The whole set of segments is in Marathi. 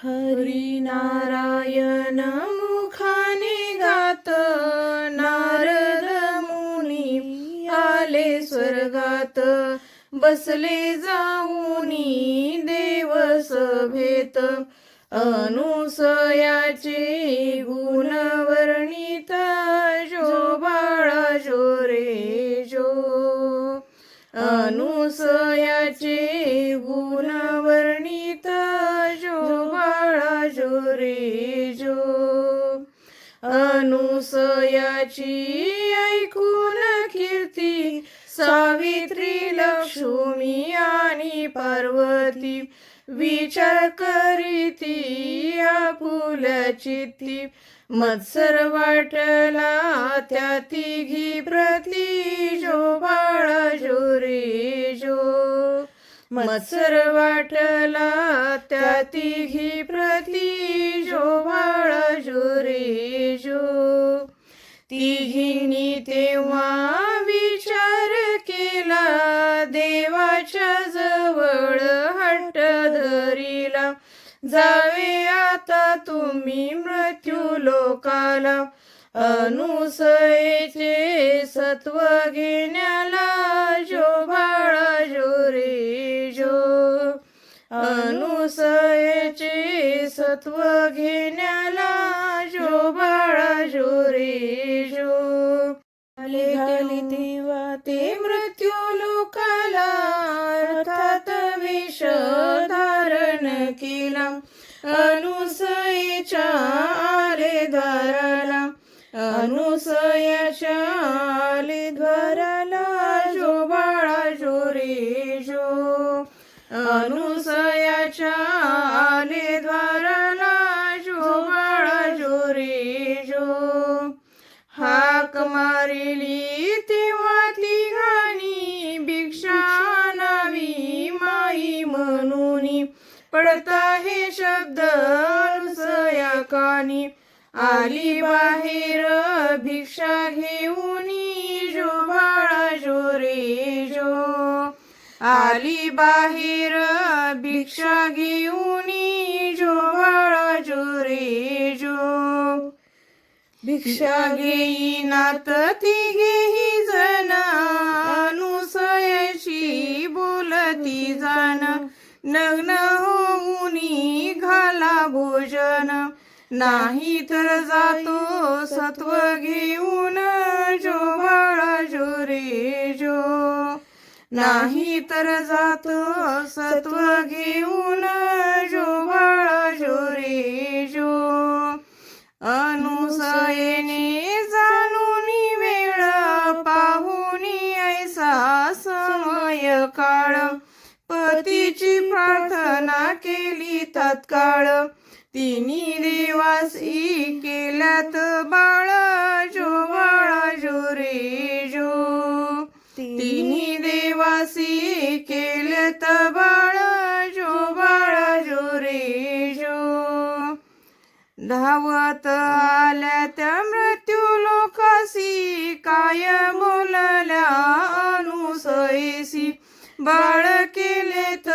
हरी नारायण मुखाने गात, नारद मुनी आले स्वर्गात. बसले जाऊनी देव सभेत, अनुसयाचे गुण वर्णित. जो बाळा जो रे जो, अनुसयाचे गुण वर्णित. जो बाळा जो रे जो, अनुसयाची ऐकून कीर्ती. सावित्री लक्ष्मी आणि पार्वती, विचार करीती आपुल्या चित्ती. मत्सर वाटला त्या तिघी प्रती. जो बाळा जो रे जो, मत्सर वाटला त्या तिघी प्रती. जो बाळा जो रे जो, तिघींनी तेव्हा विचार केला. देवाच्या जवळ हट्ट धरिला. जावे आता तुम्ही मृत्यू लोकाला. अनुसयेचे सत्व घेण्याला. जो बाळा जो रे जो, अनुसयेचे सत्व घेण्याला. जो बाळा जो रे जो, झाले तेव्हा ते मृत्यू लोकाला. अर्थात वेश धारण केला. अनुसयेच्या आले द्वाराला. अनुसयाच्या आले द्वाराला. जो बाळा जो रे जो, अनुसयाच्या आले द्वाराला. जो बाळा जो रे जो, हाक मारिली तेव्हा तिघांनी. भिक्षा नावी माई म्हणूनी. पडता हे शब्द अनुसया कानी. आली बाहेर भिक्षा घेऊनी. जो बाळा जो रे जो, आली बाहेर भिक्षा घेऊनी. जो बाळा जो रे जो, भिक्षा घेईनात तिघेही जण. अनुसयाची बोलती जाण. नग्न होऊनी घाला भोजन. नाही तर जातो सत्व घेऊन. जो बाळा जो रे जो, नाही तर जातो सत्व घेऊन. जो बाळा जो रे जो, अनुसयेने जाणूनी वेळ. पाहुनी ऐसा समय काळ. पतीची प्रार्थना केली तत्काळ. तिनी देवासी केल्यात बाळ. जो बाळा जो रे जो, तिनी देवासी केल्यात बाळ. जो बाळा जो रे जो, धावत आल्या त्या मृत्यू लोकासी. काय बोलल्या अनुसयेसी. बाळ केलेत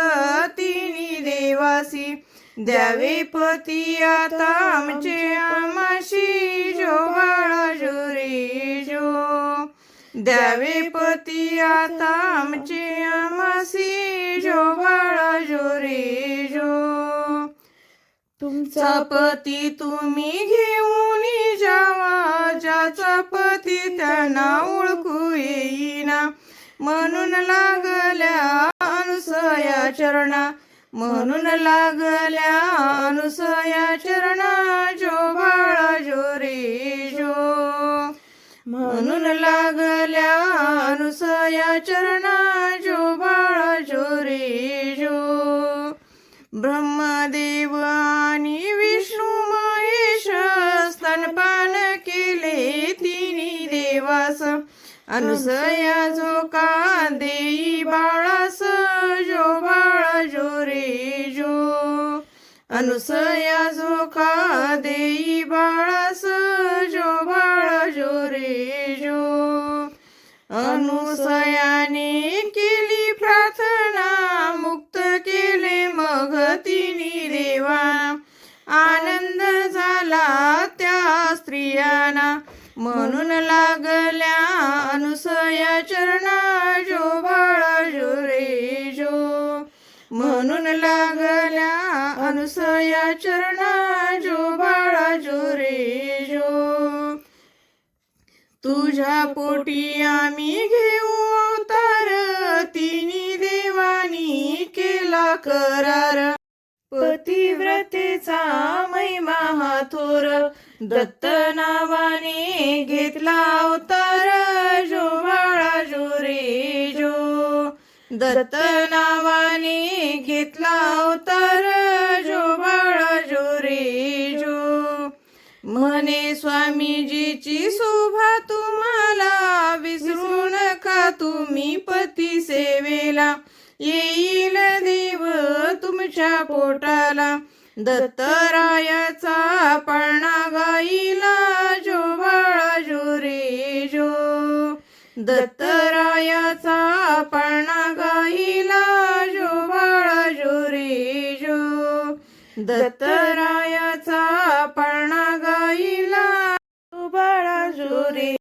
तिनी देवासी. द्यावे पती आता आमचे आमाशी. जो बाळा जो रे जो, द्यावे पती आता आमचे आमासी. जो बाळा जो रे जो, तुमचा पती तुम्ही घेऊन जावा. ज्याचा पती त्यांना ओळखू येईना. म्हणून लागल्या अनुसया चरणा. म्हणून लागल्या अनुसया चरणा. जो बाळा जो रे जो, म्हणून लागल्या अनुसया चरणा. जो बाळा जो रे जो, ब्रह्मदेव आणि विष्णू महेश स्तनपान केले तिनी देवास. अनुसया झोका देई बाळास. जो बाळा जो रे जो, अनुसया झोका देई बाळास. जो बाळा जो रे जो, अनुसयाने केली प्रार्थना. मुक्त केले मग तिनी देवा. आनंद झाला त्या स्त्रियांना, म्हणून लागल्या अनुसया चरणा जो बाळा जो रे जो. म्हणून लागल्या अनुसया चरणा जो बाळा जो रे जो. तुझ्या पोटी आम्ही घेऊ अवतार, तिन्ही देवानी केला करार. पतिव्रतेचा महिमा हा थोर, दत्त नावाने घेतला अवतार जो बाळा जो रे जो. दत्त नावाने घेतला अवतार जो बाळा जो रे जो. म्हणे स्वामीजीची शोभा तुम्हाला, विसरू नका तुम्ही पती सेवेला. येईल देव तुमच्या पोटाला, दत्तरायाचा पाळणा गाईला जो बाळा जो रे जो. दत्तरायाचा पाळणा गाईला जो बाळा जो रे जो. दत्तरायाचा पाळणा गाईला जो बाळा जो रे